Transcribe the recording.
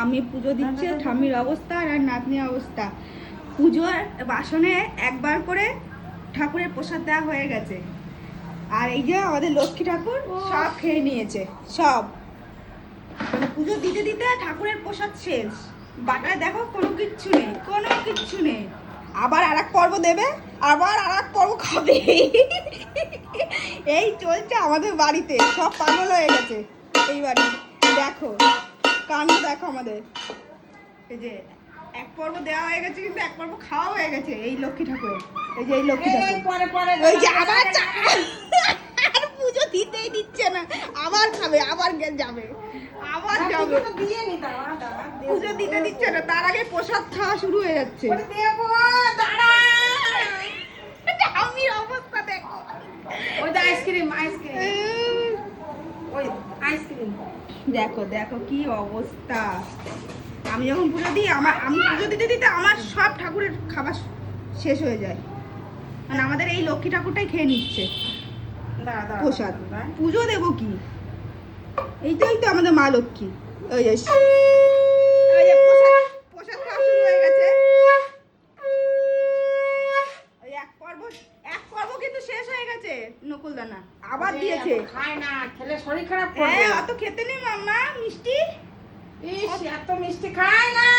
ঠাম্মি পুজো দিচ্ছে, ঠাম্মির অবস্থা আর নাতনির অবস্থা। পুজোর বাসনে একবার করে ঠাকুরের প্রসাদ দেওয়া হয়ে গেছে, আর এই যে আমাদের লক্ষ্মী ঠাকুর সব খেয়ে নিয়েছে সব। মানে পুজো দিতে দিতে ঠাকুরের প্রসাদ শেষ, বাটায় দেখো কোনো কিচ্ছু নেই, কোনো কিচ্ছু নেই। আবার আর এক পর্ব দেবে, আবার আর এক পর্ব খাবে। এই চলছে আমাদের বাড়িতে, সব পাগল হয়ে গেছে এই বাড়ি। দেখো কাণ্ড দেখো আমাদের। এই যে এক পর্ব দেওয়া হয়ে গেছে, কিন্তু এক পর্ব খাওয়া হয়ে গেছে এই লক্ষ্মী ঠাকুর। এই যে এই লক্ষ্মী ঠাকুর ওই যে আবার আর পুজো দিতেই দিচ্ছে না, আবার খাবে, আবার যাবে, আবার যাবে। পুজো দিতে দিচ্ছে না, তার আগে প্রসাদ খাওয়া শুরু হয়ে যাচ্ছে। আমি অবস্থা দেখো, ওই যে আইসক্রিম আইসক্রিম ওই আইসক্রিম দেখো দেখো কি অবস্থা। আমি যখন পুজো দিই, আমি পুজো দিতে দিতে আমার সব ঠাকুরের খাবার শেষ হয়ে যায়, মানে আমাদের এই লক্ষ্মী ঠাকুরটাই খেয়ে নিচ্ছে প্রসাদ। পুজো দেবো কি, এইটাই তো আমাদের মা লক্ষ্মী। ওই যে প্রসাদ খাওয়া শুরু হয়ে গেছে। ওই এক পর্ব কিন্তু শেষ হয়ে গেছে, নকুলদানা আবার দিয়েছে। খায় না, খেলে শরীর খারাপ করবে। হ্যাঁ অত খেতে নেই মাম্মা, মিষ্টি ইস, এত মিষ্টি খায় না।